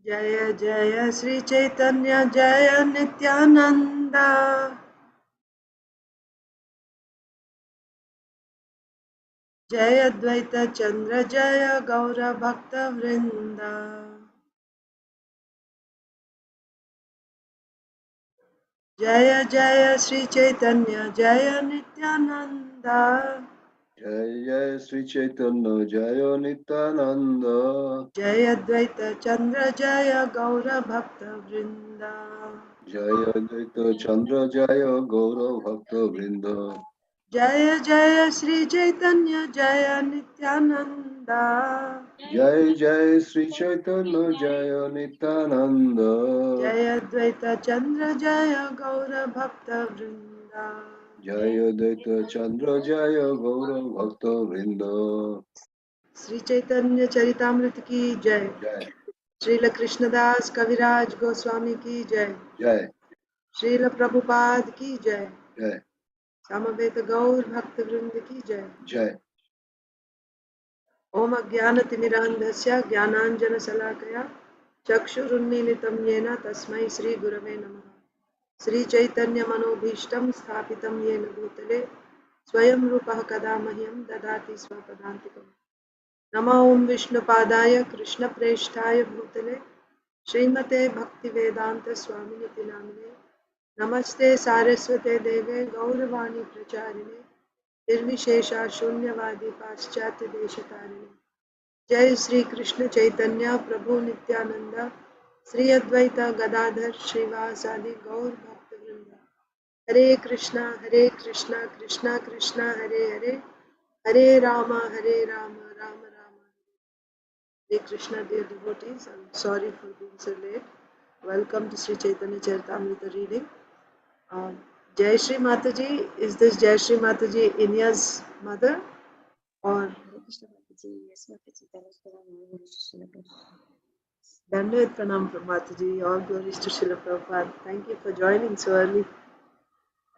Jaya Jaya Sri Caitanya Jaya Nityananda Jaya Dvaita Chandra Jaya Gaura Bhakta Vrinda Jaya Jaya Sri Caitanya Jaya Nityananda Jaya Sri Chaitanya Jaya Nityananda Jaya Dvaita Chandra Jaya Gaura Bhakta Vrinda Jaya Dvaita Chandra Jaya Gaura Bhakta Vrinda Jaya Jaya Sri Chaitanya Jaya Nityananda Jai Jai Sri Chaitanya Jaya Nityananda Jaya Dvaita Chandra Jaya Gaura Bhakta Vrinda Jaya Dvaita Chandra Jaya Gaura Bhakta Vrinda Sri Chaitanya Charitamrita ki Jai Jai Srila Krishnadas Kaviraj Goswami ki Jai Jai Srila Prabhupada ki Jai Jai Samaveta Gaur Bhakta Vrinda ki Jai Jai Om Ajnana Timirandhasya Jnananjana Salakaya Chakshurunmilitam Yena Tasmai Sri Gurave Namaha Sri Chaitanya Manobhishtam Sthapitam Yena Bhutale Swayam Rupah Kada Mahyam Dadati Swapadantikam Nama Om Vishnupadaya Krishna Preshthaya Bhutale Srimate Bhaktivedanta Swaminiti Namine Namaste Saraswate Deve Gauravani Pracharine Nirvishesha Shunyavadi Paschatya Deshatarine Jai Sri Krishna Chaitanya Prabhu Nityananda Sri Advaita Gadadhar Srivasadi Gaur Bhakta Vrinda Hare Krishna Krishna Krishna Hare Hare Hare Rama Rama Rama Hare Krishna, dear devotees. I'm sorry for being so late. Welcome to Sri Chaitanya Charitamrita reading. Jai Shri Mataji, is this Jai Shri Mataji Inya's mother? Or Dandavat Pranam from Mataji, all glories to Srila Prabhupada. Thank you for joining so early.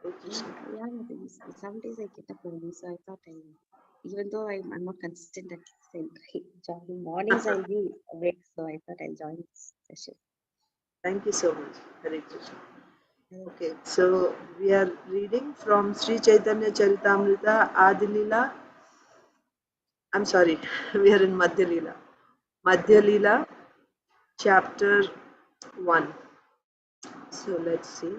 Hare Krishna. Yeah, some days I get up early, so I thought even though I'm not consistent at joining mornings, I'll be awake, so I thought I'll join this session. Thank you so much. Hare Krishna. Okay, so we are reading from Sri Chaitanya Charitamrita Adilila. I'm sorry, we are in Madhya Lila. Madhya Lila, chapter 1. So let's see.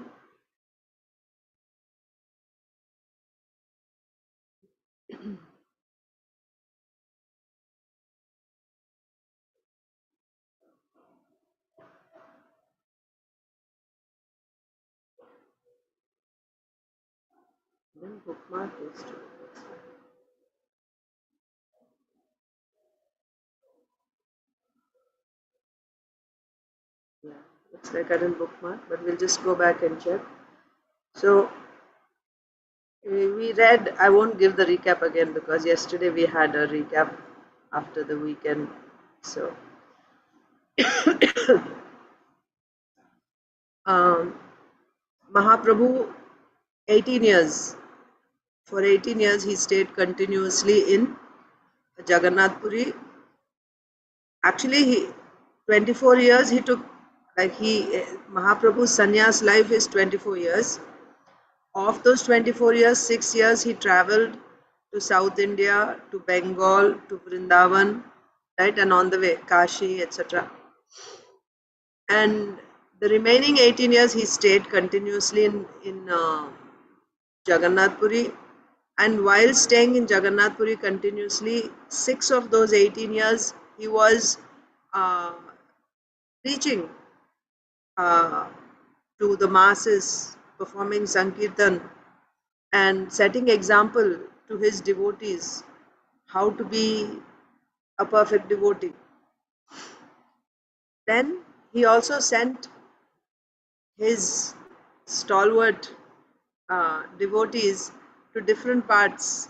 Then bookmark this too. Yeah, looks like I didn't bookmark, but we'll just go back and check. So we read, I won't give the recap again because yesterday we had a recap after the weekend. So Mahaprabhu, 18 years. For 18 years he stayed continuously in Jagannath Puri. Actually, 24 years he took, Mahaprabhu's sannyas life is 24 years. Of those 24 years, 6 years he traveled to South India, to Bengal, to Vrindavan, right, and on the way, Kashi, etc. And the remaining 18 years he stayed continuously in Jagannath Puri. And while staying in Jagannath Puri continuously, 6 of those 18 years he was preaching to the masses, performing Sankirtan and setting example to his devotees how to be a perfect devotee. Then he also sent his stalwart devotees to different parts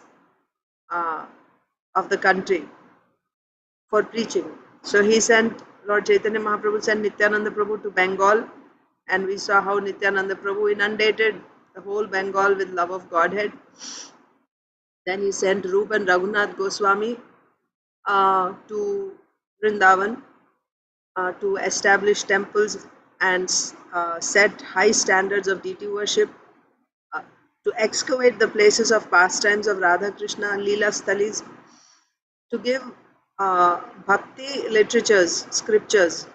of the country for preaching. So he sent, Lord Chaitanya Mahaprabhu sent Nityananda Prabhu to Bengal, and we saw how Nityananda Prabhu inundated the whole Bengal with love of Godhead. Then he sent Rup and Raghunath Goswami to Vrindavan. to establish temples and set high standards of deity worship, uh, to excavate the places of pastimes of Radha Krishna, Leela Sthalis, to give bhakti literatures, scriptures,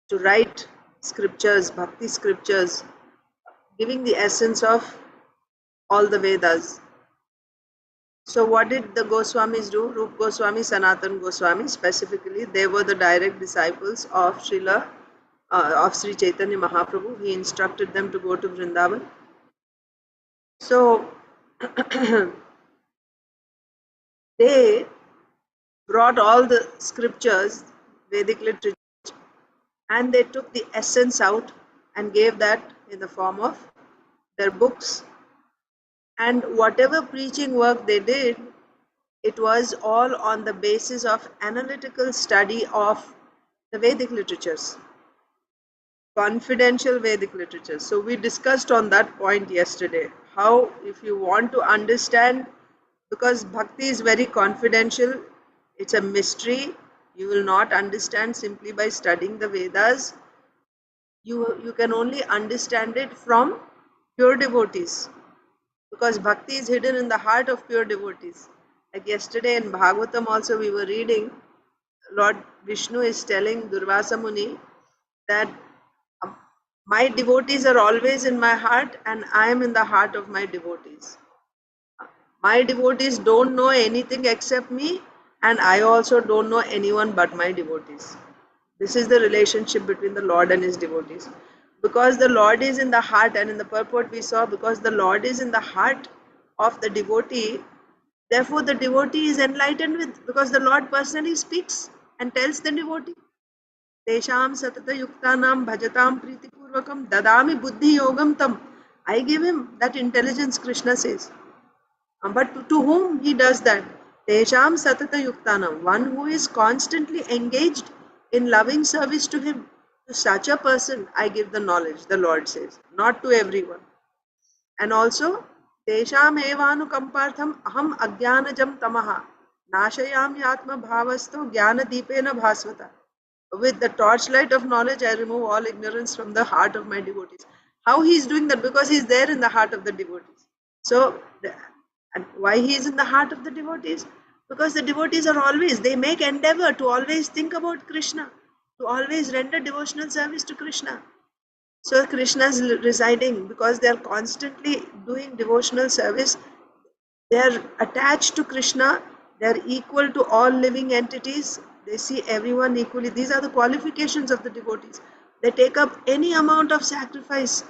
to write scriptures, bhakti scriptures, giving the essence of all the Vedas. So what did the Goswamis do? Rup Goswami, Sanatan Goswami specifically, they were the direct disciples of of Sri Chaitanya Mahaprabhu. He instructed them to go to Vrindavan. So they brought all the scriptures, Vedic literature, and they took the essence out and gave that in the form of their books. And whatever preaching work they did, it was all on the basis of analytical study of the Vedic literatures, confidential Vedic literatures. So we discussed on that point yesterday, how if you want to understand, because bhakti is very confidential, it's a mystery, you will not understand simply by studying the Vedas. You can only understand it from pure devotees, because bhakti is hidden in the heart of pure devotees. Like yesterday in Bhagavatam also we were reading, Lord Vishnu is telling Durvasa Muni that um, my devotees are always in my heart and I am in the heart of my devotees. My devotees don't know anything except me, and I also don't know anyone but my devotees. This is the relationship between the Lord and his devotees. Because the Lord is in the heart, and in the purport we saw, because the Lord is in the heart of the devotee, therefore the devotee is enlightened with, because the Lord personally speaks and tells the devotee. Tesham satata yuktanam bhajatam pritipurvakam dadami buddhi yogam tam. I give him that intelligence, Krishna says. But to whom he does that? Tesham satata yuktanam, one who is constantly engaged in loving service to him. To such a person I give the knowledge, the Lord says, not to everyone. And also, Tesham evanukampartham aham ajnanajam tamaha nashayami atma bhavasto jnana deepena bhasvata. With the torchlight of knowledge, I remove all ignorance from the heart of my devotees. How he is doing that? Because he is there in the heart of the devotees. So, and why he is in the heart of the devotees? Because the devotees are always, they make endeavor to always think about Krishna, to always render devotional service to Krishna. So Krishna is residing, because they are constantly doing devotional service. They are attached to Krishna. They are equal to all living entities. They see everyone equally. These are the qualifications of the devotees. They take up any amount of sacrifice.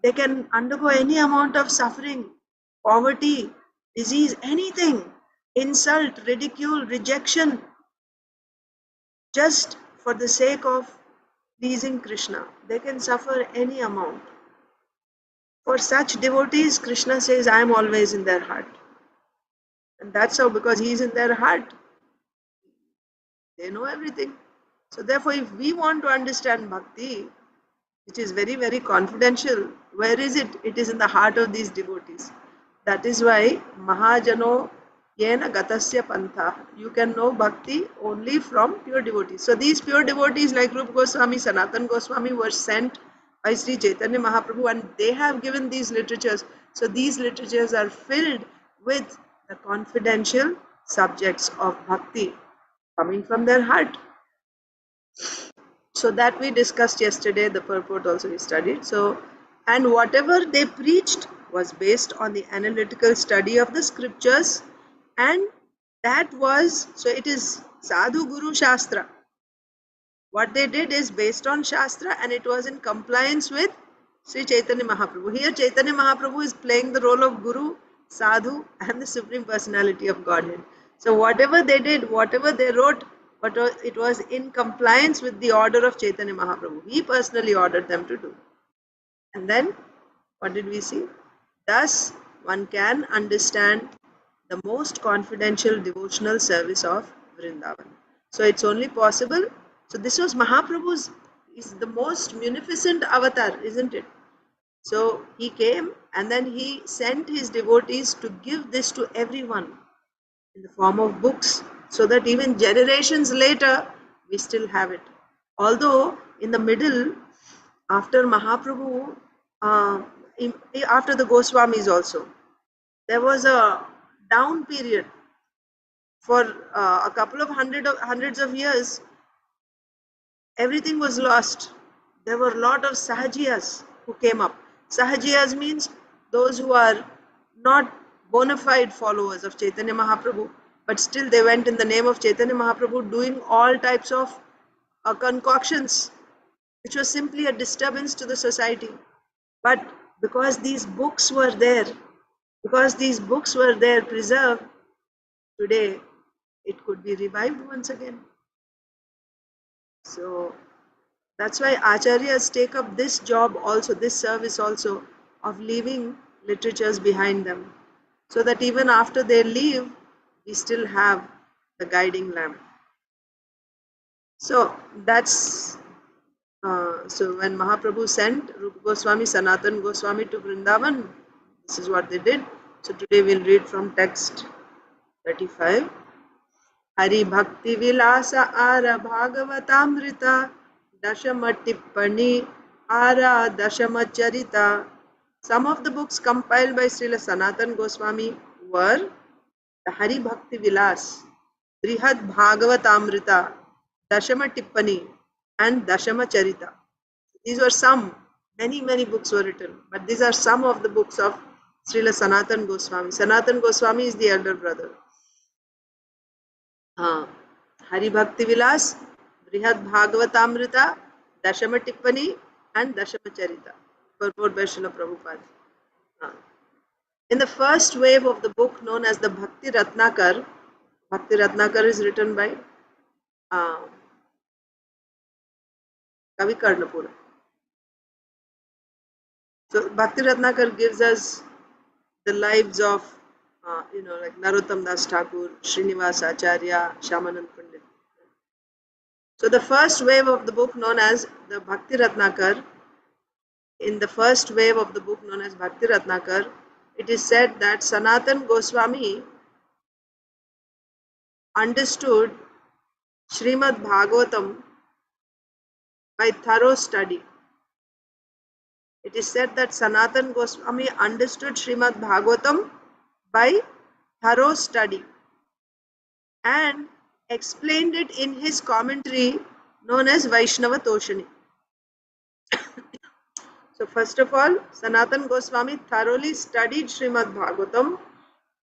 They can undergo any amount of suffering, poverty, disease, anything, insult, ridicule, rejection, just for the sake of pleasing Krishna. They can suffer any amount. For such devotees, Krishna says, I am always in their heart. And that's how, because he is in their heart, they know everything. So therefore, if we want to understand bhakti, which is very, very confidential, where is it? It is in the heart of these devotees. That is why Mahajano Yena Gatasya Pantha. You can know bhakti only from pure devotees. So these pure devotees like Rupa Goswami, Sanatan Goswami were sent by Sri Chaitanya Mahaprabhu, and they have given these literatures. So these literatures are filled with the confidential subjects of bhakti coming from their heart. So that we discussed yesterday, the purport also we studied. So, and whatever they preached was based on the analytical study of the scriptures, and that was, so it is Sadhu Guru Shastra. What they did is based on Shastra, and it was in compliance with Sri Chaitanya Mahaprabhu. Here Chaitanya Mahaprabhu is playing the role of Guru, Sadhu, and the Supreme Personality of Godhead. So whatever they did, whatever they wrote, but it was in compliance with the order of Chaitanya Mahaprabhu. He personally ordered them to do. And then, what did we see? Thus, one can understand the most confidential devotional service of Vrindavan. So it's only possible. So this was Mahaprabhu's, is the most munificent avatar, isn't it? So he came and then he sent his devotees to give this to everyone in the form of books, so that even generations later we still have it. Although in the middle, after Mahaprabhu, after the Goswamis also, there was a down period for a couple of hundreds of years. Everything was lost. There were a lot of Sahajiyas who came up. Sahajiyas means those who are not bona fide followers of Chaitanya Mahaprabhu, but still they went in the name of Chaitanya Mahaprabhu doing all types of concoctions, which was simply a disturbance to the society. But because these books were there, preserved, today it could be revived once again. So that's why acharyas take up this job also, this service also, of leaving literatures behind them, so that even after they leave, we still have the guiding lamp. So that's so when Mahaprabhu sent Rupa Goswami, Sanatan Goswami to Vrindavan, this is what they did. So today we'll read from text 35. Hari Bhakti Vilasa Ara Bhagavatamrita Dashama Tippani Ara Dashama Charita. Some of the books compiled by Srila Sanatan Goswami were the Hari Bhakti Vilas, Brihad Bhagavatamrita, Dashama Tippani, and Dashama Charita. These were some, many books were written, but these are some of the books of Srila Sanatan Goswami. Sanatan Goswami is the elder brother. Hari Bhakti Vilas, Brihad Bhagavatamrita, Dashama Tippani, and Dashama Charita, purport by Srila Prabhupada. In the first wave of the book known as the Bhakti Ratnakar is written by Kavi Karnapura. So Bhakti Ratnakar gives us the lives of, like Narottam Das Thakur, Srinivas Acharya, Shyamanand Pandit. So the first wave of the book known as the Bhakti Ratnakar, in the first wave of the book known as Bhakti Ratnakar, it is said that Sanatan Goswami understood Srimad Bhagavatam by thorough study. It is said that Sanatan Goswami understood Srimad Bhagavatam by thorough study and explained it in his commentary known as Vaishnava Toshani. So first of all, Sanatan Goswami thoroughly studied Srimad Bhagavatam.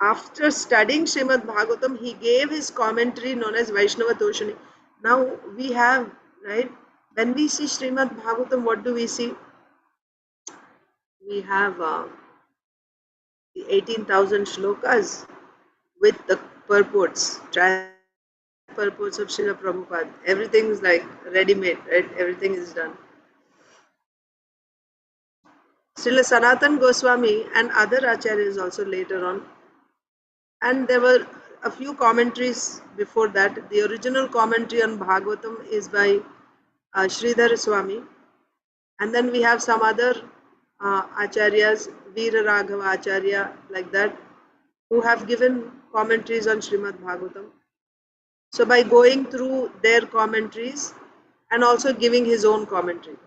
After studying Srimad Bhagavatam, he gave his commentary known as Vaishnava Toshani. Now we have, right, when we see Srimad Bhagavatam, what do we see? We have the 18,000 shlokas with the purports, purports of Srila Prabhupada. Everything is like ready-made, right? Everything is done. Srila Sanatan Goswami and other acharyas also later on. And there were a few commentaries before that. The original commentary on Bhagavatam is by Sridhar Swami. And then we have some other acharyas, Veera Raghava Acharya, like that, who have given commentaries on Srimad Bhagavatam. So by going through their commentaries and also giving his own commentary.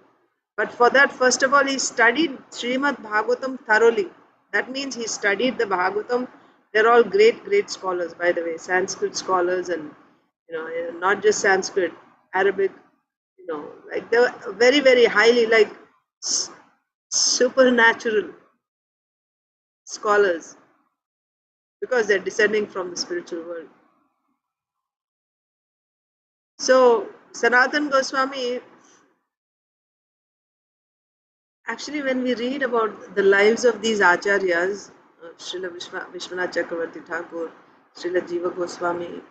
But for that, first of all, he studied Srimad Bhagavatam thoroughly. That means he studied the Bhagavatam. They're all great scholars, by the way, Sanskrit scholars, and not just Sanskrit, Arabic, like they were very highly, like supernatural scholars, because they're descending from the spiritual world. So Sanatan Goswami, actually, when we read about the lives of these acharyas, Srila Vishwanath Chakravarti Thakur, Srila Jiva Goswami,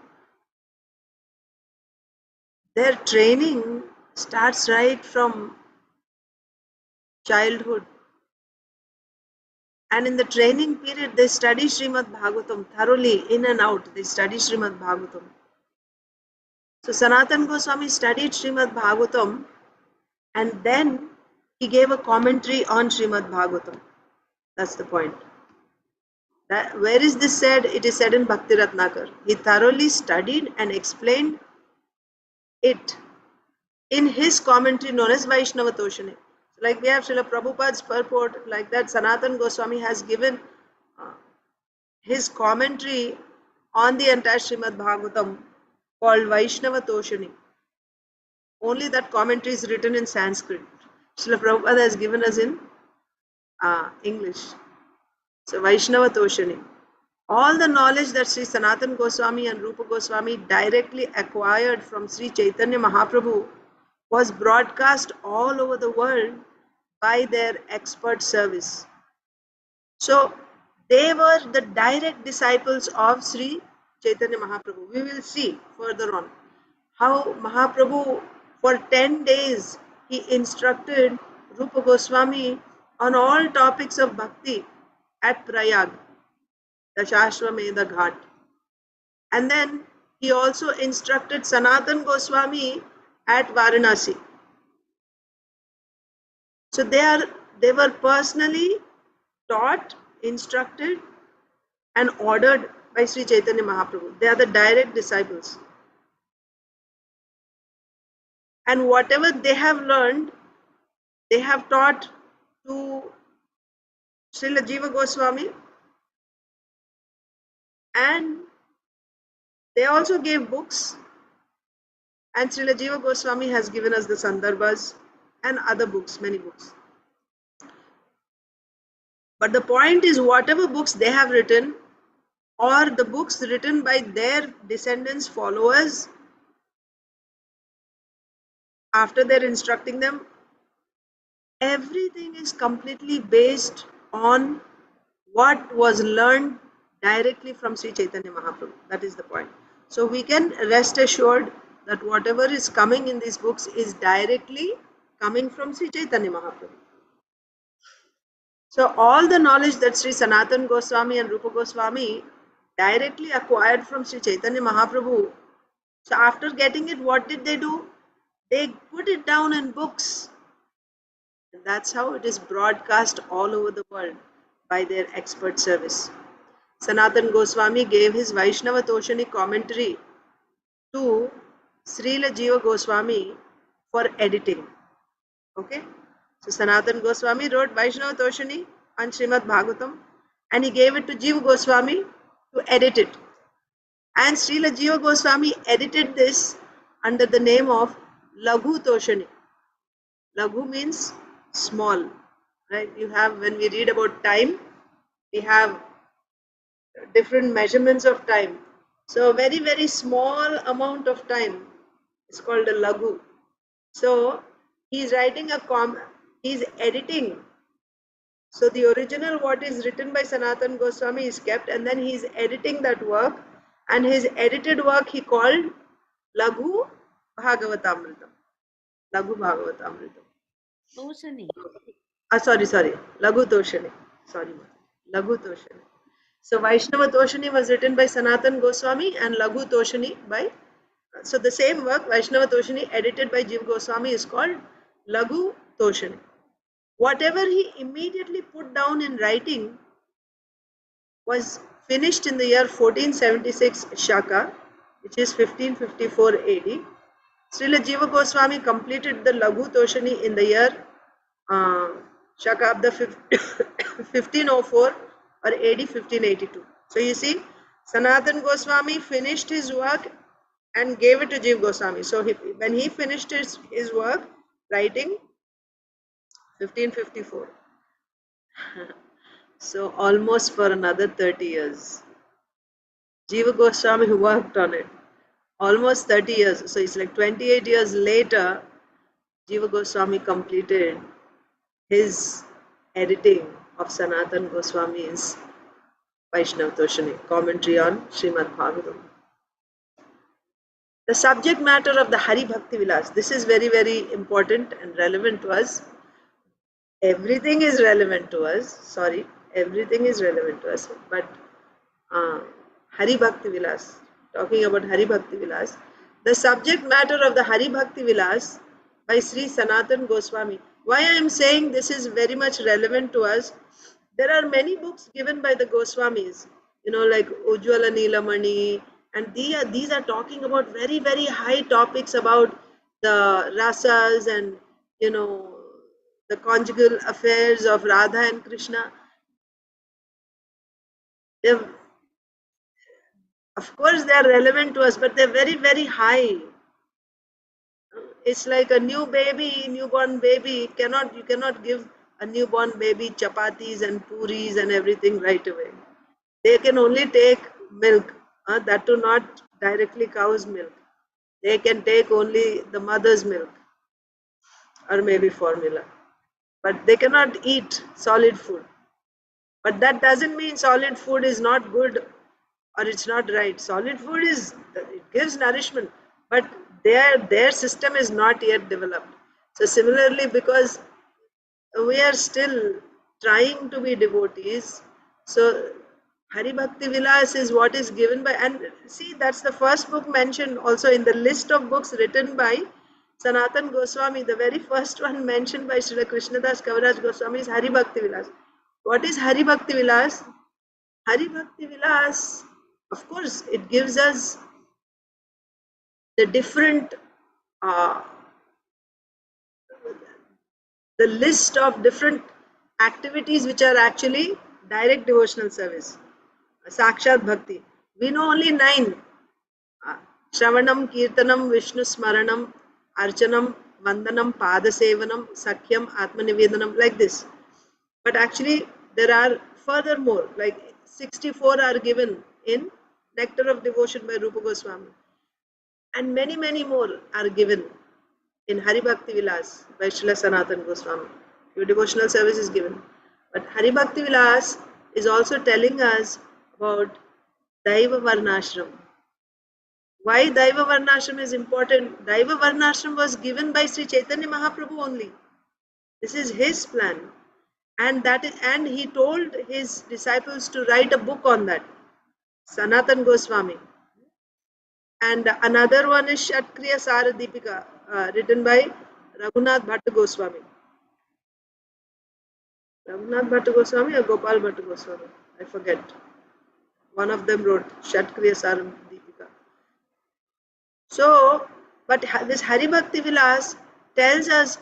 their training starts right from childhood. And in the training period, they study Srimad Bhagavatam thoroughly, in and out. They study Srimad Bhagavatam. So Sanatan Goswami studied Srimad Bhagavatam, and then he gave a commentary on Srimad Bhagavatam. That's the point. Where is this said? It is said in Bhakti Ratnakar. He thoroughly studied and explained it in his commentary known as Vaishnava Toshani. Like we have Srila Prabhupada's purport, like that Sanatana Goswami has given his commentary on the entire Srimad Bhagavatam called Vaishnava Toshani. Only that commentary is written in Sanskrit. Srila Prabhupada has given us in English. So Vaishnava Toshani. All the knowledge that Sri Sanatana Goswami and Rupa Goswami directly acquired from Sri Chaitanya Mahaprabhu was broadcast all over the world by their expert service. So they were the direct disciples of Sri Chaitanya Mahaprabhu. We will see further on how Mahaprabhu for 10 days he instructed Rupa Goswami on all topics of bhakti at Prayag, the Shashwamedha Ghat. And then he also instructed Sanatan Goswami at Varanasi. So they were personally taught, instructed, and ordered by Sri Chaitanya Mahaprabhu. They are the direct disciples. And whatever they have learned, they have taught to Srila Jiva Goswami, and they also gave books, and Srila Jiva Goswami has given us the Sandarbhas and other books, many books. But the point is, whatever books they have written, or the books written by their descendants, followers, after they're instructing them, everything is completely based on what was learned directly from Sri Chaitanya Mahaprabhu. That is the point. So we can rest assured that whatever is coming in these books is directly coming from Sri Chaitanya Mahaprabhu. So all the knowledge that Sri Sanatana Goswami and Rupa Goswami directly acquired from Sri Chaitanya Mahaprabhu, so after getting it, what did they do? They put it down in books. And that's how it is broadcast all over the world by their expert service. Sanatana Goswami gave his Vaishnava Toshani commentary to Srila Jiva Goswami for editing. Okay? So Sanatana Goswami wrote Vaishnava Toshani on Srimad Bhagavatam, and he gave it to Jiva Goswami to edit it. And Srila Jiva Goswami edited this under the name of Laghu Toshani. Laghu means small, right? You have, when we read about time, we have different measurements of time. So a very, very small amount of time is called a Laghu. So he's writing he's editing. So the original, what is written by Sanatana Goswami, is kept, and then he's editing that work, and his edited work he called Laghu Bhagavatamrita. Laghu Bhagavatamrita. Toshani. Sorry. Laghu Toshani. Sorry, Laghu Toshani. So Vaishnava Toshani was written by Sanatana Goswami, and Laghu Toshani by, so the same work, Vaishnava Toshani, edited by Jiva Goswami, is called Laghu Toshani. Whatever he immediately put down in writing was finished in the year 1476 Shaka, which is 1554 AD. Srila Jiva Goswami completed the Laghu Toshani in the year Shaka of the 1504 or AD 1582. So you see, Sanatana Goswami finished his work and gave it to Jiva Goswami. So when he finished his work writing, 1554. So almost for another 30 years. Jiva Goswami worked on it. Almost 30 years. So it's like 28 years later, Jiva Goswami completed his editing of Sanatana Goswami's Vaishnava Toshani, commentary on Srimad Bhagavatam. The subject matter of the Hari Bhakti Vilas, this is very, very important and relevant to us. Everything is relevant to us. Everything is relevant to us. But Hari Bhakti Vilas, talking about Hari Bhakti Vilas, the subject matter of the Hari Bhakti Vilas by Sri Sanatana Goswami. Why I am saying this is very much relevant to us, there are many books given by the Goswamis, like Ujjwala Neelamani, and these are talking about very, very high topics about the rasas and, the conjugal affairs of Radha and Krishna. They're, of course, they are relevant to us, but they're very, very high. It's like a newborn baby. You cannot give a newborn baby chapatis and puris and everything right away. They can only take milk, that too not directly cow's milk. They can take only the mother's milk or maybe formula. But they cannot eat solid food. But that doesn't mean solid food is not good or it's not right. Solid food it gives nourishment, but their system is not yet developed. So similarly, because we are still trying to be devotees, so Hari Bhakti Vilas is what is given by, and see, that's the first book mentioned also in the list of books written by Sanatan Goswami. The very first one mentioned by Srila Krishnadas Kaviraj Goswami is Hari Bhakti Vilas. What is Hari Bhakti Vilas? Hari Bhakti Vilas, of course, it gives us the different, the list of different activities which are actually direct devotional service. Sakshat Bhakti. We know only 9. Shravanam, Kirtanam, Vishnu Smaranam, Archanam, Vandanam, Padasevanam, Sakyam, Atmanivedanam, like this. But actually, there are furthermore, like 64 are given in Nectar of Devotion by Rupa Goswami. And many, many more are given in Hari Bhakti Vilas by Srila Sanatan Goswami. Your devotional service is given. But Hari Bhakti Vilas is also telling us about Daiva Varnashram. Why Daiva Varnashram is important? Daiva Varnashram was given by Sri Chaitanya Mahaprabhu only. This is his plan. And he told his disciples to write a book on that. Sanatan Goswami. And another one is Shatkriya Sara Deepika, written by Raghunath Bhatta Goswami. Raghunath Bhatta Goswami or Gopal Bhatta Goswami? I forget. One of them wrote Shatkriya Sara Deepika. So, but this Hari Bhakti Vilas tells us,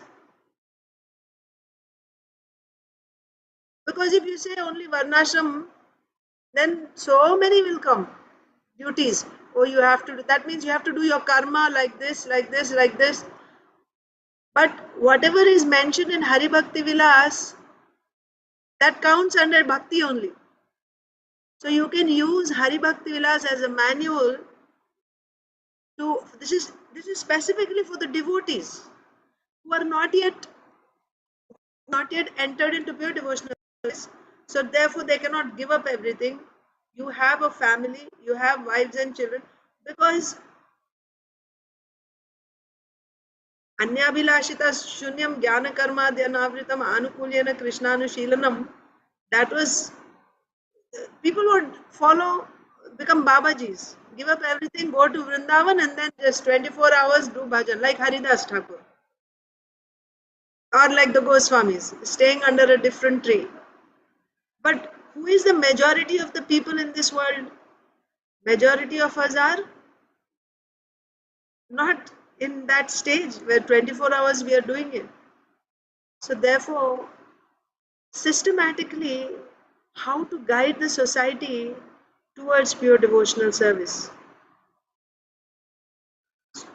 because if you say only Varnashram, then so many will come. Duties. Oh, you have to do, that means you have to do your karma like this, like this, like this. But whatever is mentioned in Hari Bhakti Vilas, that counts under Bhakti only. So you can use Hari Bhakti Vilas as a manual to, this is specifically for the devotees who are not yet entered into pure devotional service. So therefore they cannot give up everything. You have a family, you have wives and children, because Anyabhilashita Shunyam Jnana Karma Dhyanavritam Anukulyana Krishnanushilanam, that was, people would follow, become Babajis, give up everything, go to Vrindavan and then just 24 hours do bhajan, like Haridas Thakur. Or like the Goswamis, staying under a different tree. But who is the majority of the people in this world? Majority of us are not in that stage where 24 hours we are doing it. So therefore, systematically, how to guide the society towards pure devotional service.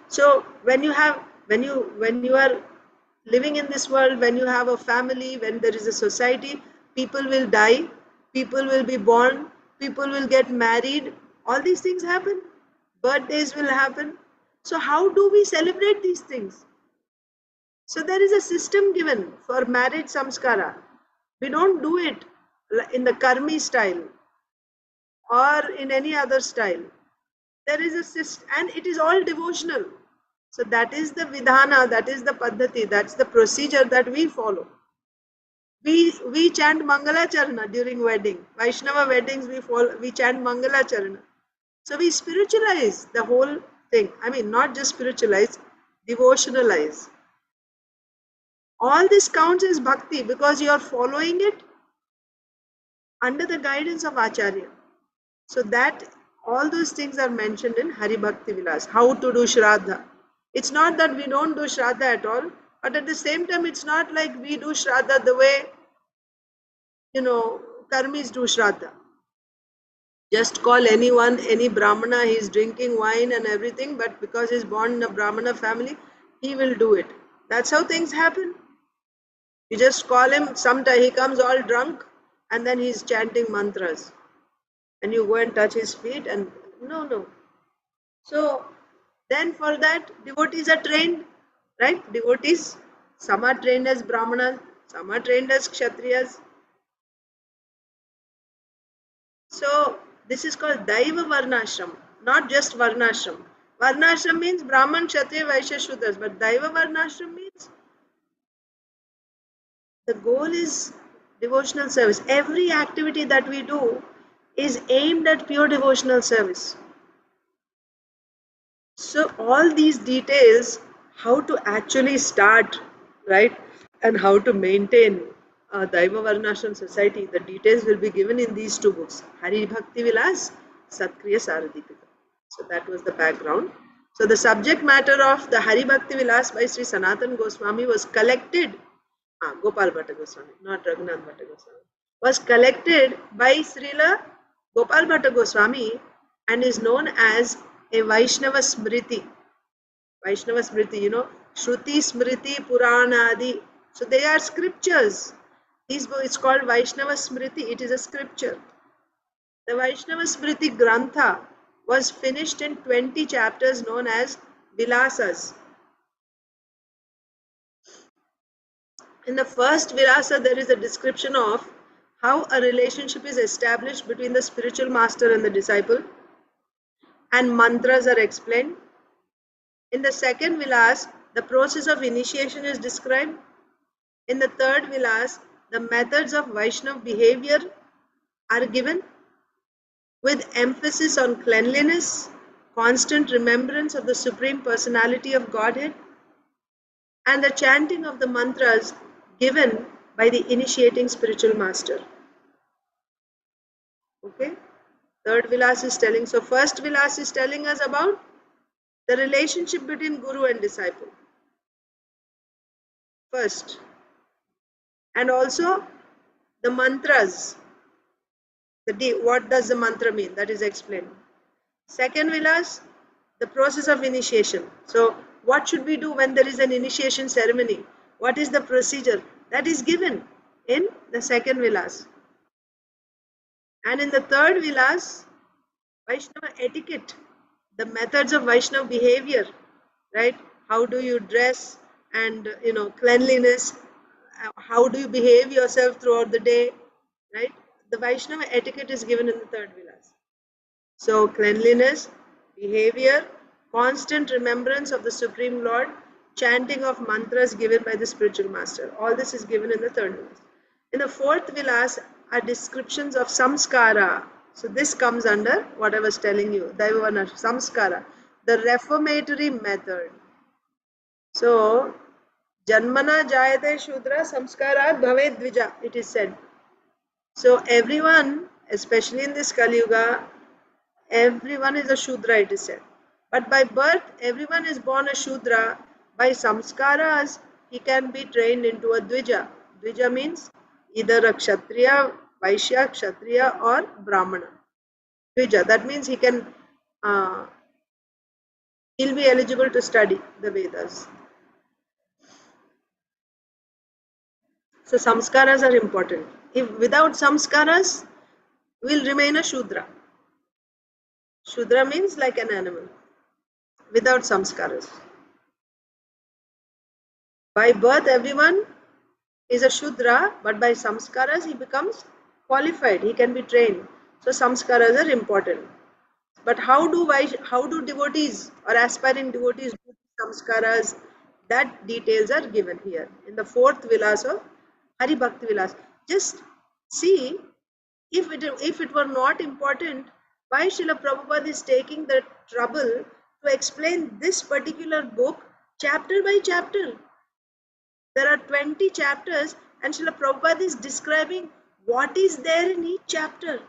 So when you are living in this world, when you have a family, when there is a society, people will die, people will be born, people will get married, all these things happen, birthdays will happen. So how do we celebrate these things? So there is a system given for marriage samskara. We don't do it in the karmi style or in any other style. There is a system, and it is all devotional. So that is the vidhana, that is the paddhati, that's the procedure that we follow. We chant Mangala Charana during wedding. Vaishnava weddings we chant Mangala Charana. So we spiritualize the whole thing. I mean, not just spiritualize, devotionalize. All this counts as bhakti because you are following it under the guidance of Acharya. So that all those things are mentioned in Hari Bhakti Vilas. How to do Shraddha. It's not that we don't do Shraddha at all, but at the same time, it's not like we do Shraddha the way, Karmis do Shraddha. Just call anyone, any Brahmana, he's drinking wine and everything, but because he's born in a Brahmana family, he will do it. That's how things happen. You just call him, sometime he comes all drunk and then he's chanting mantras. And you go and touch his feet and no. So then for that, devotees are trained, right? Devotees, some are trained as Brahmanas, some are trained as Kshatriyas. So this is called Daiva Varnashram, not just Varnashram. Varnashram means Brahman, Kshatriya, Vaishya, Shudras, but Daiva Varnashram means the goal is devotional service. Every activity that we do is aimed at pure devotional service. So all these details, how to actually start, right, and how to maintain a Daiva Varnashram society, the details will be given in these two books, Hari Bhakti Vilas, Satkriya Saradipika. So that was the background. So the subject matter of the Hari Bhakti Vilas by Sri Sanatan Goswami was collected, Gopal Bhatta Goswami, not Raghunath Bhatta Goswami, was collected by Srila Gopal Bhatta Goswami and is known as a Vaishnava Smriti. Vaishnava Smriti, Shruti Smriti Puranadi. So they are scriptures. It's called Vaishnava Smriti. It is a scripture. The Vaishnava Smriti Grantha was finished in 20 chapters known as Vilasas. In the first Vilasa, there is a description of how a relationship is established between the spiritual master and the disciple, and mantras are explained. In the second Vilas, the process of initiation is described. In the third Vilas, the methods of Vaishnava behavior are given with emphasis on cleanliness, constant remembrance of the Supreme Personality of Godhead, and the chanting of the mantras given by the initiating spiritual master. Okay? Third Vilas is telling. So first Vilas is telling us about the relationship between Guru and disciple. First. And also the mantras. What does the mantra mean? That is explained. Second Vilas, the process of initiation. So what should we do when there is an initiation ceremony? What is the procedure? That is given in the second Vilas. And in the third Vilas, Vaishnava etiquette, the methods of Vaishnava behavior, right? How do you dress and, cleanliness? How do you behave yourself throughout the day, right? The Vaishnava etiquette is given in the third Vilas. So cleanliness, behavior, constant remembrance of the Supreme Lord, chanting of mantras given by the spiritual master. All this is given in the third Vilas. In the fourth Vilas are descriptions of samskara. So this comes under what I was telling you, Daivavana samskara, the reformatory method. So Janmana Jayate Shudra Samskarat Bhaved Dvija, it is said. So everyone, especially in this Kali Yuga, everyone is a Shudra, it is said. But by birth, everyone is born a Shudra. By samskaras, he can be trained into a Dvija. Dvija means either a Kshatriya, Vaishya, Kshatriya or Brahmana. Dvija, that means he'll be eligible to study the Vedas. So samskaras are important. If without samskaras, we'll remain a Shudra. Shudra means like an animal, without samskaras. By birth, everyone is a Shudra, but by samskaras, he becomes qualified. He can be trained. So samskaras are important. But how do devotees or aspiring devotees do samskaras? That details are given here in the fourth Vilas of Hari Bhakti Vilas. Just see, if it were not important, why Srila Prabhupada is taking the trouble to explain this particular book chapter by chapter. There are 20 chapters and Srila Prabhupada is describing what is there in each chapter.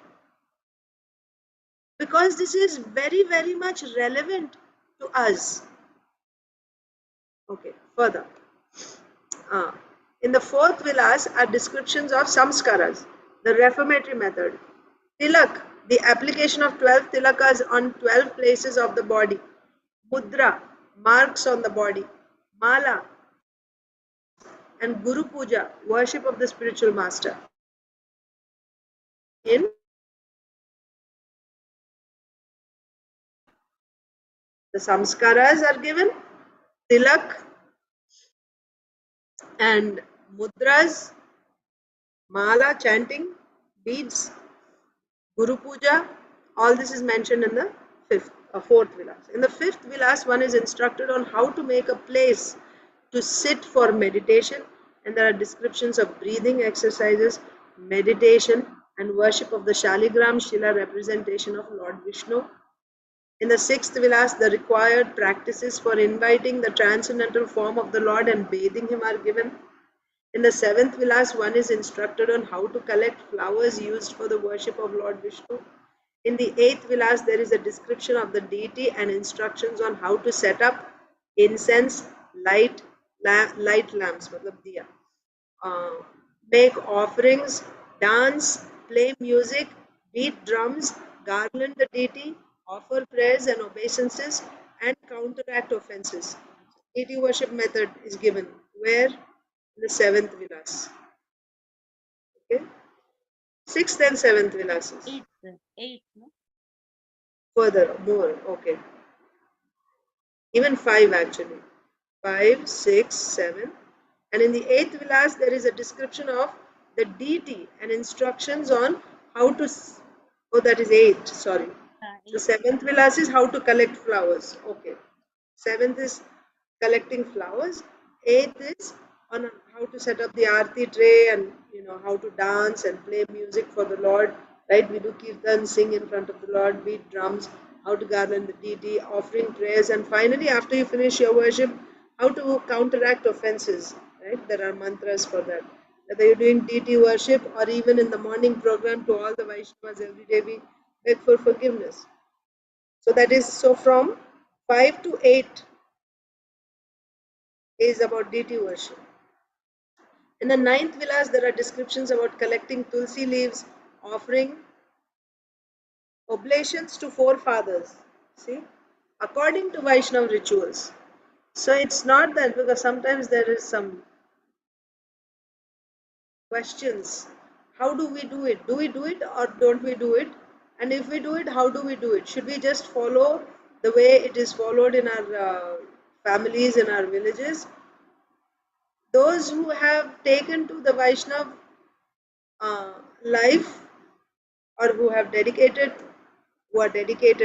Because this is very, very much relevant to us. Okay, further. In the fourth vilas are descriptions of samskaras, the reformatory method. Tilak, the application of 12 tilakas on 12 places of the body. Mudra, marks on the body. Mala, and Guru Puja, worship of the spiritual master. In the samskaras are given, tilak and mudras, mala, chanting, beads, Guru Puja, all this is mentioned in the fourth vilas. In the fifth vilas, one is instructed on how to make a place to sit for meditation, and there are descriptions of breathing exercises, meditation, and worship of the Shaligram Shila representation of Lord Vishnu. In the sixth vilas, the required practices for inviting the transcendental form of the Lord and bathing him are given. In the seventh vilas, one is instructed on how to collect flowers used for the worship of Lord Vishnu. In the eighth vilas, there is a description of the deity and instructions on how to set up incense, light lamps, diya, make offerings, dance, play music, beat drums, garland the deity, offer prayers and obeisances, and counteract offenses. Deity worship method is given where? In the seventh vilas. Okay. Sixth and seventh vilases. Eight, no? Further, more. Okay. Even five actually. 5, 6, 7. And in the eighth vilas, there is a description of the deity and instructions on how to. Oh, that is 8. Sorry. So, seventh vilas is how to collect flowers. Okay. Seventh is collecting flowers. Eighth is on how to set up the aarti tray and how to dance and play music for the Lord. Right? We do kirtan, sing in front of the Lord, beat drums, how to garland the deity, offering prayers, and finally, after you finish your worship, how to counteract offenses. Right? There are mantras for that. Whether you're doing deity worship or even in the morning program to all the Vaishnavas every day, we beg for forgiveness. So that is from 5 to 8 is about deity worship. In the ninth vilas, there are descriptions about collecting tulsi leaves, offering oblations to forefathers. See, according to Vaishnava rituals. So it's not that, because sometimes there is some questions. How do we do it? Do we do it or don't we do it? And if we do it, how do we do it? Should we just follow the way it is followed in our families, in our villages? Those who have taken to the Vaishnav life, or who are dedicated,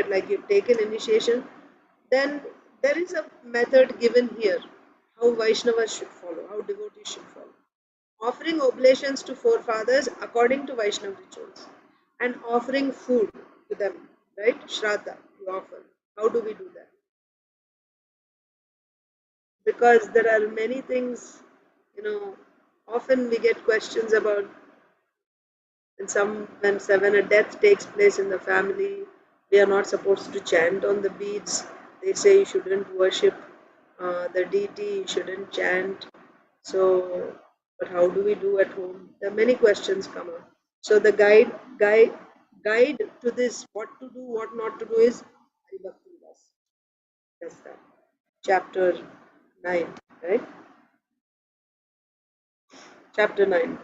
like you've taken initiation, then there is a method given here how Vaishnavas should follow, how devotees should follow. Offering oblations to forefathers according to Vaishnava rituals, and offering food to them, right? Shraddha, you offer. How do we do that? Because there are many things, often we get questions about when a death takes place in the family, we are not supposed to chant on the beads. They say you shouldn't worship the deity, you shouldn't chant. So, but how do we do at home? There are many questions come up. So the guide to this, what to do, what not to do, is Hari Bhakti Vilas. That's that. Chapter 9, right? Chapter 9.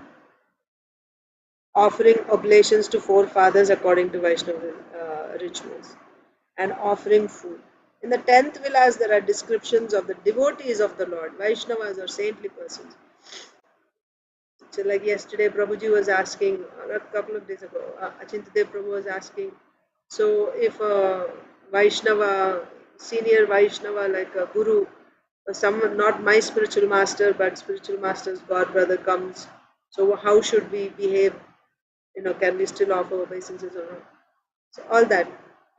Offering oblations to forefathers according to Vaishnava rituals, and offering food. In the 10th vilas, there are descriptions of the devotees of the Lord, Vaishnavas or saintly persons. So, like yesterday, Prabhuji was asking, a couple of days ago, Achintadev Prabhu was asking, so if a Vaishnava, senior Vaishnava like a Guru, or someone, not my spiritual master, but spiritual master's god brother comes, so how should we behave? Can we still offer obeisances or not? So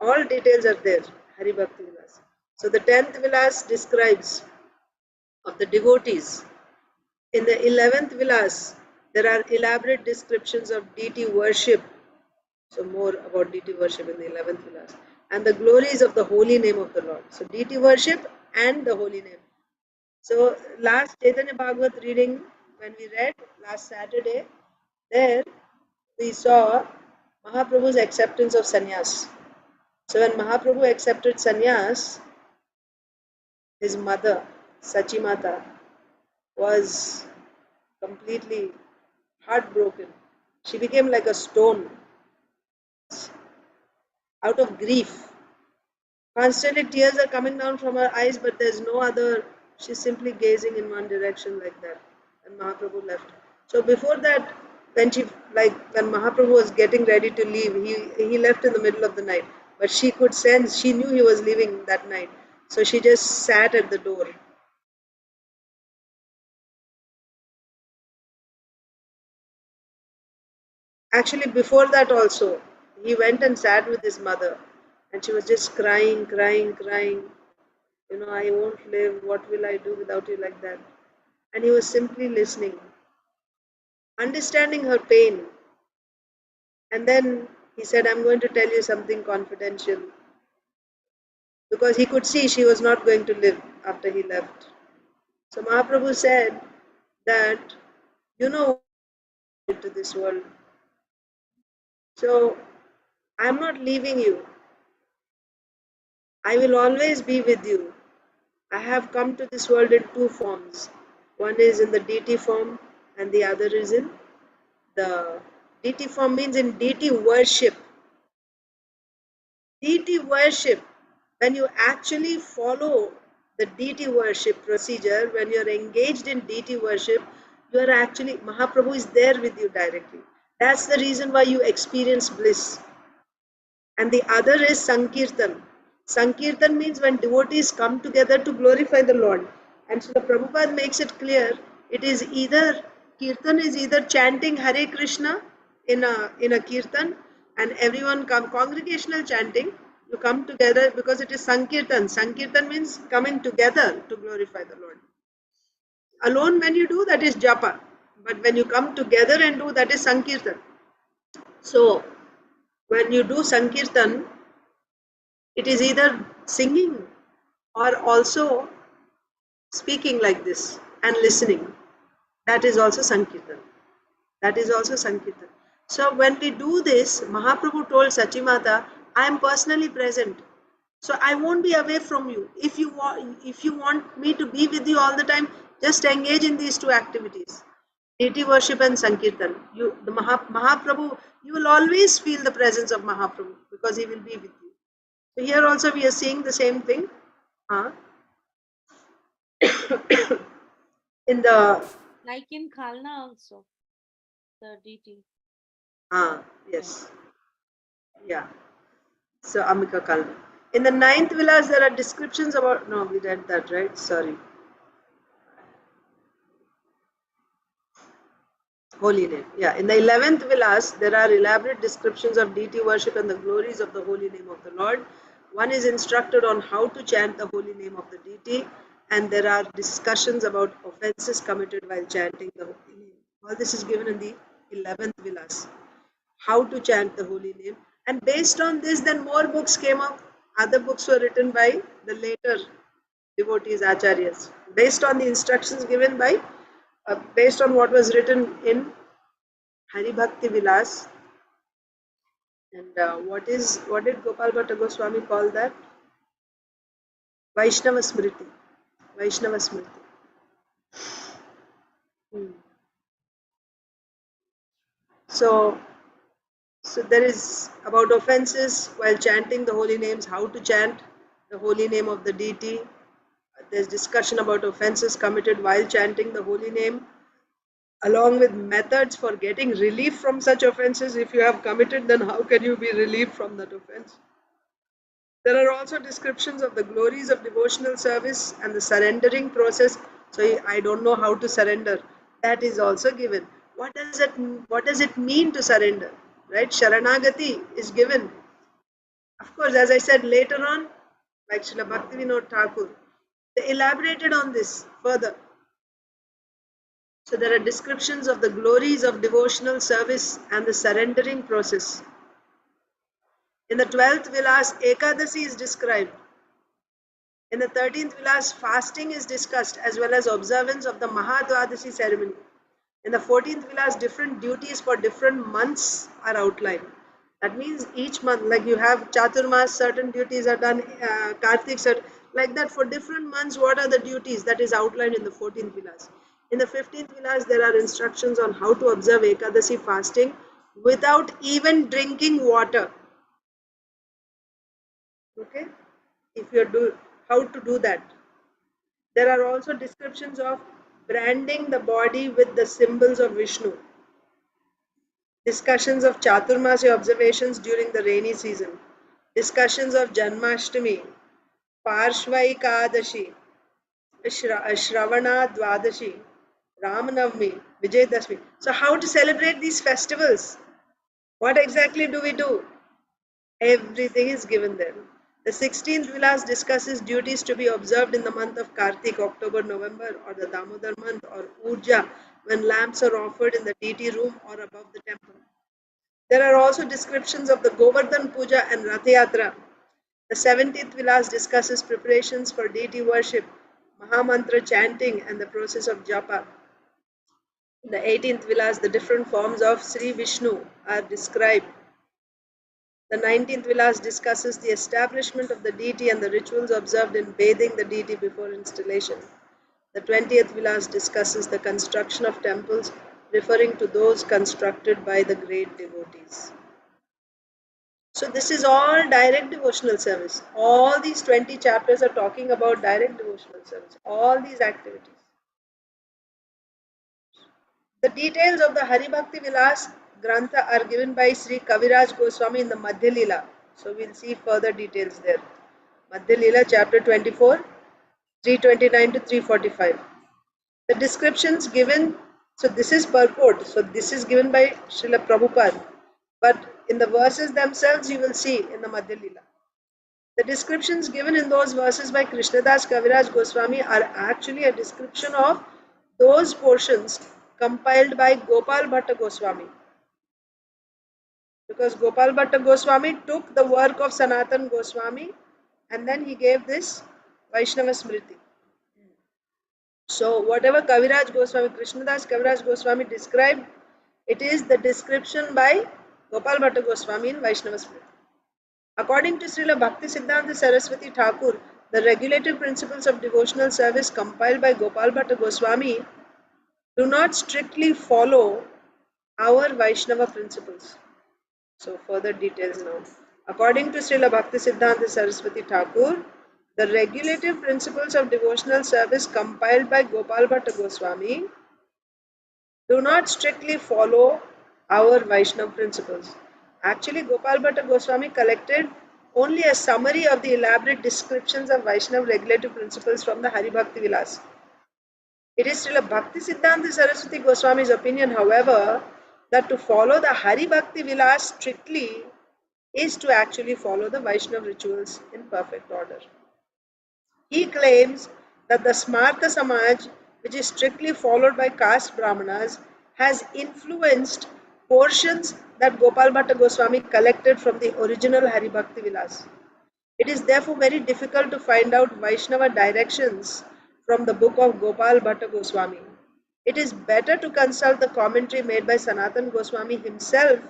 all details are there, Hari Bhakti Vilas. So the 10th Vilas describes of the devotees. In the 11th Vilas, there are elaborate descriptions of deity worship. So more about deity worship in the 11th Vilas. And the glories of the holy name of the Lord. So deity worship and the holy name. So last Chaitanya Bhagavat reading, when we read last Saturday, there we saw Mahaprabhu's acceptance of sannyas. So when Mahaprabhu accepted sannyas, his mother, Sachimata, was completely heartbroken. She became like a stone out of grief. Constantly tears are coming down from her eyes, but there's no other. She's simply gazing in one direction like that. And Mahaprabhu left. So before that, when Mahaprabhu was getting ready to leave, he left in the middle of the night. But she could sense, she knew he was leaving that night. So she just sat at the door. Actually, before that also, he went and sat with his mother, and she was just crying, crying, crying. I won't live. What will I do without you, like that? And he was simply listening, understanding her pain. And then he said, I'm going to tell you something confidential, because he could see she was not going to live after he left. So Mahaprabhu said that, to this world. So I'm not leaving you. I will always be with you. I have come to this world in two forms. One is in the deity form, and the other is in the deity form, means in deity worship. Deity worship, when you actually follow the deity worship procedure, when you're engaged in deity worship, you are actually, Mahaprabhu is there with you directly. That's the reason why you experience bliss. And the other is Sankirtan. Sankirtan means when devotees come together to glorify the Lord. And so the Prabhupada makes it clear, it is either, Kirtan is either chanting Hare Krishna in a Kirtan, and everyone come, congregational chanting, you come together because it is Sankirtan. Sankirtan means coming together to glorify the Lord. Alone when you do, that is Japa. But when you come together and do, that is Sankirtan. So when you do Sankirtan, it is either singing or also speaking like this and listening. That is also Sankirtan. That is also Sankirtan. So when we do this, Mahaprabhu told Sachimata, I am personally present. So I won't be away from you. If you want me to be with you all the time, just engage in these two activities. Deity worship and Sankirtan. The Mahaprabhu, you will always feel the presence of Mahaprabhu because he will be with you. So here also we are seeing the same thing. In the Like in Khalna also, the DT. yes, yeah. So Amika Kalna. In the 9th Vilas, there are descriptions about. No, we read that, right? Sorry. Holy name. Yeah. In the 11th Vilas, there are elaborate descriptions of deity worship and the glories of the holy name of the Lord. One is instructed on how to chant the holy name of the deity, and there are discussions about offenses committed while chanting the holy name. All this is given in the 11th Vilas. How to chant the holy name. And based on this, then more books came up. Other books were written by the later devotees, acharyas, based on the instructions given by, based on what was written in Hari Bhakti Vilas. And what did Gopal Bhatta Goswami call that? Vaishnava Smriti. Vaishnava Smriti. So there is about offenses while chanting the holy names, how to chant the holy name of the deity. There's discussion about offenses committed while chanting the holy name, along with methods for getting relief from such offenses. If you have committed, then how can you be relieved from that offense? There are also descriptions of the glories of devotional service and the surrendering process. So I don't know how to surrender. That is also given. What does it mean to surrender? Right? Sharanagati is given. Of course, as I said later on, like Srila Bhaktivinoda Thakur, they elaborated on this further. So there are descriptions of the glories of devotional service and the surrendering process. In the 12th Vilas, Ekadasi is described. In the 13th Vilas, fasting is discussed as well as observance of the Mahadvadasi ceremony. In the 14th Vilas, different duties for different months are outlined. That means each month, like you have Chaturmas, certain duties are done, Kartik, like that for different months, what are the duties that is outlined in the 14th Vilas. In the 15th Vilas, there are instructions on how to observe Ekadasi fasting without even drinking water. Okay, if you do how to do that. There are also descriptions of branding the body with the symbols of Vishnu. Discussions of Chaturmasya observations during the rainy season. Discussions of Janmashtami, Parshvaikadashi, Shravana Dwadashi, Ramanavami, Vijayadashmi. So how to celebrate these festivals? What exactly do we do? Everything is given there. The 16th Vilas discusses duties to be observed in the month of Kartik, October, November, or the Damodar month, or Urja, when lamps are offered in the deity room or above the temple. There are also descriptions of the Govardhan Puja and Rath Yatra. The 17th Vilas discusses preparations for deity worship, Mahamantra chanting, and the process of japa. In the 18th Vilas, the different forms of Sri Vishnu are described. The 19th Vilas discusses the establishment of the deity and the rituals observed in bathing the deity before installation. The 20th Vilas discusses the construction of temples, referring to those constructed by the great devotees. So this is all direct devotional service. All these 20 chapters are talking about direct devotional service. All these activities. The details of the Hari Bhakti Vilas Grantha are given by Sri Kaviraj Goswami in the Madhya Leela. So we'll see further details there. Madhya Leela chapter 24, 329 to 345. The descriptions given, so this is purport. So this is given by Srila Prabhupada. But in the verses themselves you will see in the Madhya Leela. The descriptions given in those verses by Krishnadas Kaviraj Goswami are actually a description of those portions compiled by Gopal Bhatta Goswami. Because Gopal Bhatta Goswami took the work of Sanatan Goswami and then he gave this Vaishnava Smriti. So whatever Kaviraj Goswami, Krishnadas Kaviraj Goswami described, it is the description by Gopal Bhatta Goswami in Vaishnava Smriti. According to Srila Bhakti Siddhanta Saraswati Thakur, the regulative principles of devotional service compiled by Gopal Bhatta Goswami do not strictly follow our Vaishnava principles. So further details now. According to Srila Bhakti Siddhanta Saraswati Thakur, the regulative principles of devotional service compiled by Gopal Bhatta Goswami do not strictly follow our Vaishnava principles. Actually, Gopal Bhatta Goswami collected only a summary of the elaborate descriptions of Vaishnava regulative principles from the Hari Bhakti Vilas. It is Srila Bhakti Siddhanta Saraswati Goswami's opinion, however, that to follow the Hari Bhakti Vilas strictly is to actually follow the Vaishnava rituals in perfect order. He claims that the Smarta Samaj, which is strictly followed by caste Brahmanas, has influenced portions that Gopal Bhatta Goswami collected from the original Hari Bhakti Vilas. It is therefore very difficult to find out Vaishnava directions from the book of Gopal Bhatta Goswami. It is better to consult the commentary made by Sanatan Goswami himself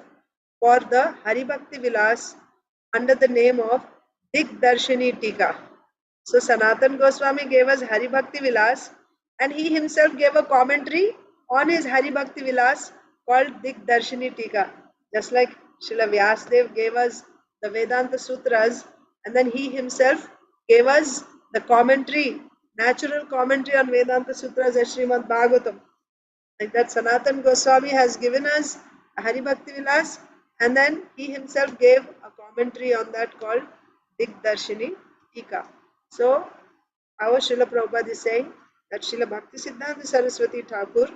for the Hari Bhakti Vilas under the name of Digdarshini Tika. So Sanatan Goswami gave us Hari Bhakti Vilas and he himself gave a commentary on his Hari Bhakti Vilas called Digdarshini Tika. Just like Srila Vyasadeva gave us the Vedanta Sutras and then he himself gave us the commentary, natural commentary on Vedanta Sutras as Srimad Bhagavatam. Like that Sanatan Goswami has given us a Hari Bhakti Vilas and then he himself gave a commentary on that called Digdarshini Tika. So our Srila Prabhupada is saying that Srila Bhakti Siddhanta Saraswati Thakur,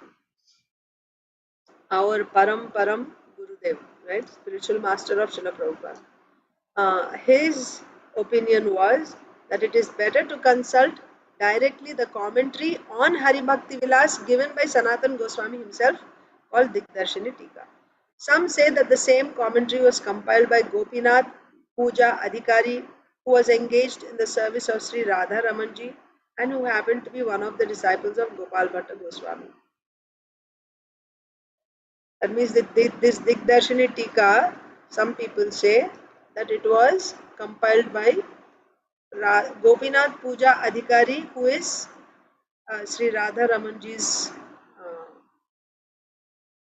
our Param Gurudev, right, spiritual master of Srila Prabhupada, his opinion was that it is better to consult directly the commentary on Hari Bhakti Vilas given by Sanatan Goswami himself called Digdarshini Tika. Some say that the same commentary was compiled by Gopinath Puja Adhikari who was engaged in the service of Sri Radha Ramanji and who happened to be one of the disciples of Gopal Bhatta Goswami. That means that this Digdarshini Tika, some people say that it was compiled by Gopinath Puja Adhikari, who is Sri Radha Ramanji's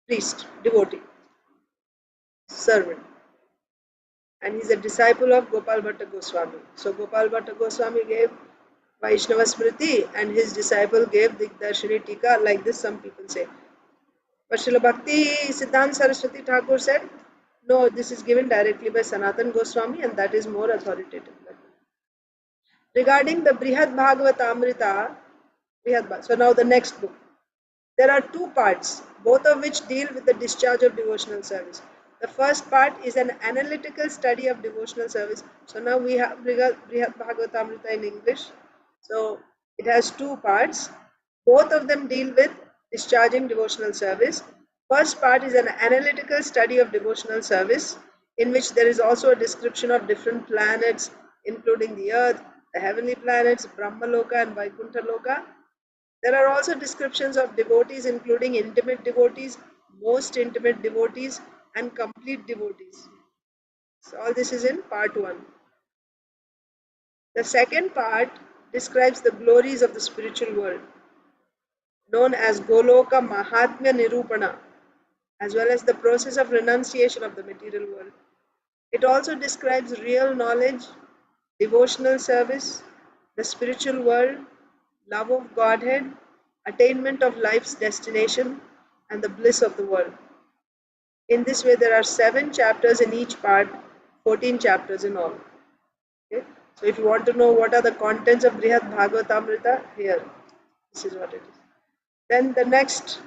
priest, devotee, servant. And he's a disciple of Gopal Bhatta Goswami. So Gopal Bhatta Goswami gave Vaishnava Smriti and his disciple gave Digdarshini Tika, like this some people say. But Srila Bhakti Siddhanta Saraswati Thakur said, no, this is given directly by Sanatan Goswami and that is more authoritative. Regarding the Brihad Bhagavatamrita, so now the next book. There are two parts, both of which deal with the discharge of devotional service. The first part is an analytical study of devotional service. So now we have Brihad Bhagavatamrita in English. So it has two parts. Both of them deal with discharging devotional service. First part is an analytical study of devotional service, in which there is also a description of different planets, including the earth, the heavenly planets, Brahmaloka and Vaikuntha Loka. There are also descriptions of devotees, including intimate devotees, most intimate devotees, and complete devotees. So all this is in part 1. The second part describes the glories of the spiritual world, known as Goloka Mahatmya Nirupana, as well as the process of renunciation of the material world. It also describes real knowledge, devotional service, the spiritual world, love of Godhead, attainment of life's destination, and the bliss of the world. In this way, there are 7 chapters in each part, 14 chapters in all. Okay? So if you want to know what are the contents of Brihad Bhagavatamrita, here, this is what it is. Then the next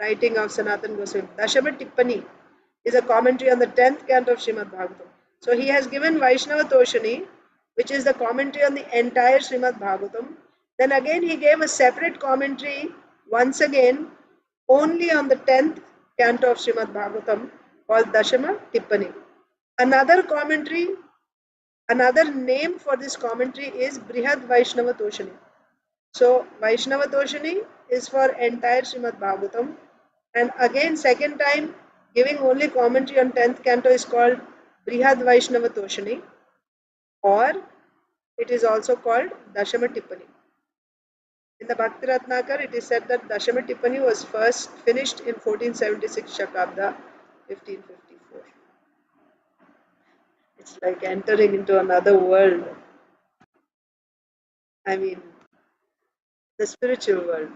writing of Sanatan Goswami, Dashama Tippani, is a commentary on the 10th canto of Srimad Bhagavatam. So he has given Vaishnava Toshani, which is the commentary on the entire Srimad Bhagavatam. Then again he gave a separate commentary once again only on the 10th canto of Srimad Bhagavatam called Dashama Tippani. Another commentary, another name for this commentary is Brihad Vaishnava Toshani. So Vaishnava Toshani is for entire Srimad Bhagavatam, and again second time giving only commentary on 10th canto is called Brihad Vaishnava Toshani, or it is also called Dashama Tippani. In the Bhakti Ratnakar, it is said that Dashama Tippani was first finished in 1476 Shakabda 1554. It's like entering into another world. I mean, the spiritual world.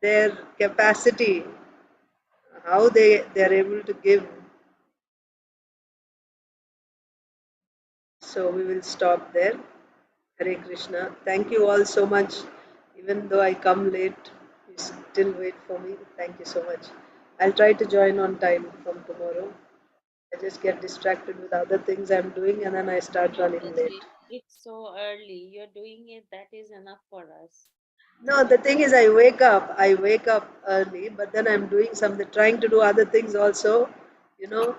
Their capacity, how they are able to give. So we will stop there. Hare Krishna. Thank you all so much. Even though I come late, you still wait for me. Thank you so much. I'll try to join on time from tomorrow. I just get distracted with other things I'm doing and then I start running late. It's so early. You're doing it. That is enough for us. No, the thing is I wake up early, but then I'm doing something, trying to do other things also, and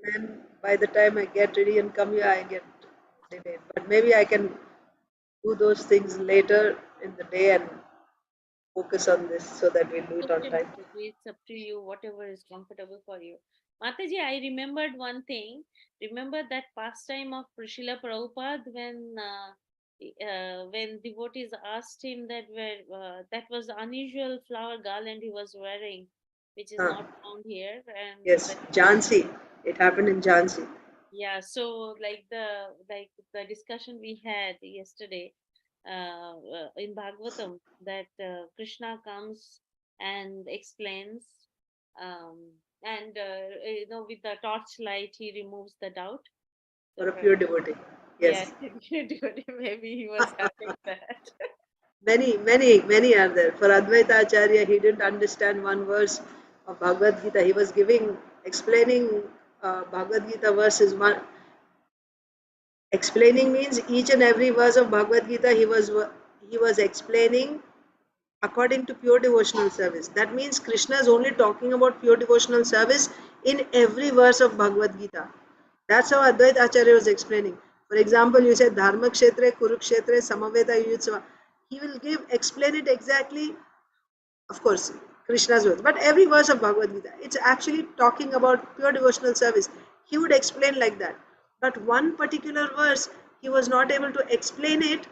then by the time I get ready and come here, I get delayed. But maybe I can do those things later in the day and focus on this so that we'll do it on time. It's up to you, whatever is comfortable for you. Mataji, I remembered one thing. Remember that pastime of Srila Prabhupada when devotees asked him that that was the unusual flower garland he was wearing, which is not found here. And yes, Jhansi. It happened in Jhansi. Yeah, so like the discussion we had yesterday in Bhagavatam, that Krishna comes and explains, and with the torchlight he removes the doubt. For a pure devotee. Yes. Yeah, maybe he was having that. Many are there. For Advaita Acharya, he didn't understand one verse of Bhagavad Gita. He was explaining Bhagavad Gita verses. Explaining means each and every verse of Bhagavad Gita he was explaining according to pure devotional service. That means Krishna is only talking about pure devotional service in every verse of Bhagavad Gita. That's how Advaita Acharya was explaining. For example, you say Dharma Kshetre, Kurukshetre, Samaveta Yutsava. He will explain it exactly, of course, Krishna's words, but every verse of Bhagavad Gita, it's actually talking about pure devotional service. He would explain like that. But one particular verse, he was not able to explain it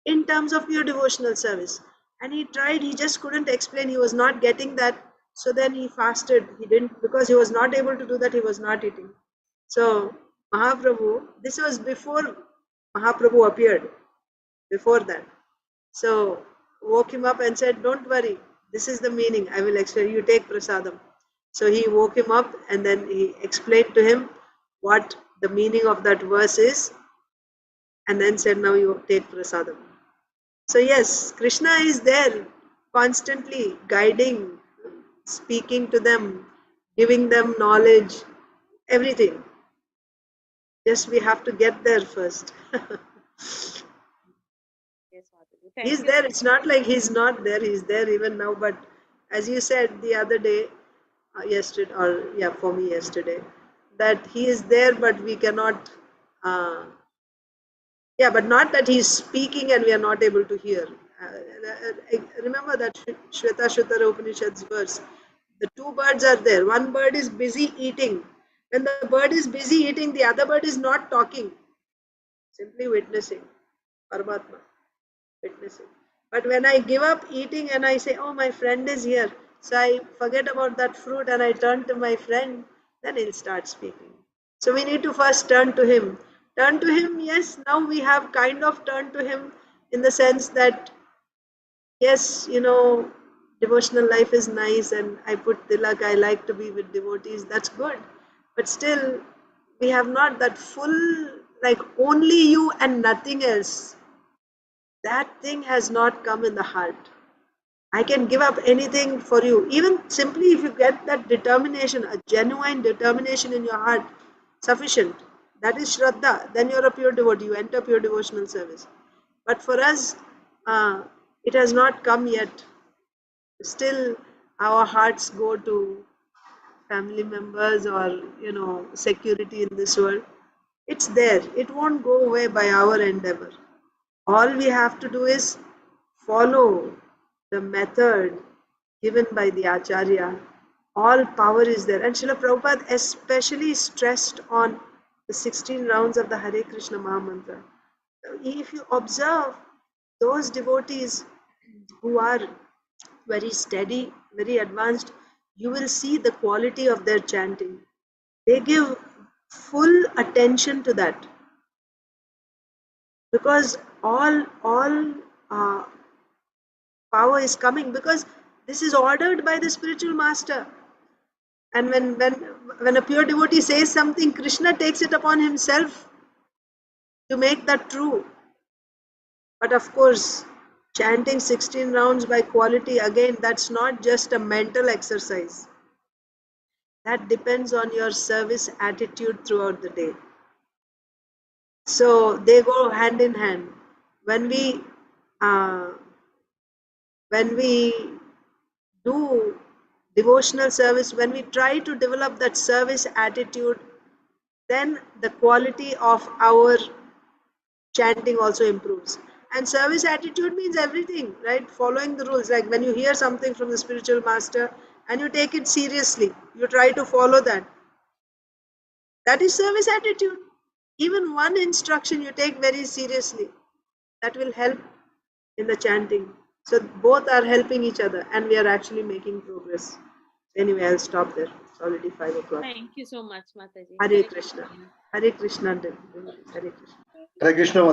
in terms of pure devotional service. And he tried, he just couldn't explain, he was not getting that. So then he fasted. He didn't, because he was not able to do that, he was not eating. So Mahaprabhu, this was before Mahaprabhu appeared, before that. So woke him up and said, don't worry, this is the meaning, I will explain, you take prasadam. So he woke him up and then he explained to him what the meaning of that verse is, and then said, now you take prasadam. So yes, Krishna is there constantly guiding, speaking to them, giving them knowledge, everything. Just we have to get there first. Yes, Mataji. Thank He's you. there. It's not like he's not there. He's there even now. But as you said the other day, yesterday, or yeah, for me yesterday, that he is there, but we cannot. Yeah, but not that he's speaking and we are not able to hear. Remember that Shweta Shuttara Upanishad's verse. The two birds are there. One bird is busy eating. When the bird is busy eating, the other bird is not talking, simply witnessing. Paramatma, witnessing. But when I give up eating and I say, oh, my friend is here, so I forget about that fruit and I turn to my friend, then he'll start speaking. So we need to first turn to him. Turn to him, yes, now we have kind of turned to him in the sense that, yes, devotional life is nice and I put tilak, I like to be with devotees, that's good. But still, we have not that full, like only you and nothing else. That thing has not come in the heart. I can give up anything for you. Even simply if you get that determination, a genuine determination in your heart, sufficient. That is Shraddha. Then you're a pure devotee. You enter pure devotional service. But for us, it has not come yet. Still, our hearts go to family members or, security in this world. It's there. It won't go away by our endeavor. All we have to do is follow the method given by the Acharya. All power is there. And Srila Prabhupada especially stressed on the 16 rounds of the Hare Krishna Mahamantra. If you observe those devotees who are very steady, very advanced, you will see the quality of their chanting. They give full attention to that, because all uh, power is coming, because this is ordered by the spiritual master. And when a pure devotee says something, Krishna takes it upon himself to make that true. But of course, chanting 16 rounds by quality, again, that's not just a mental exercise. That depends on your service attitude throughout the day. So they go hand in hand. When we do devotional service, when we try to develop that service attitude, then the quality of our chanting also improves. And service attitude means everything, right? Following the rules. Like when you hear something from the spiritual master and you take it seriously, you try to follow that. That is service attitude. Even one instruction you take very seriously, that will help in the chanting. So both are helping each other and we are actually making progress. Anyway, I'll stop there. It's already 5 o'clock. Thank you so much, Mataji. Hare Krishna. Hare Krishna. Hare Krishna. Hare Krishna.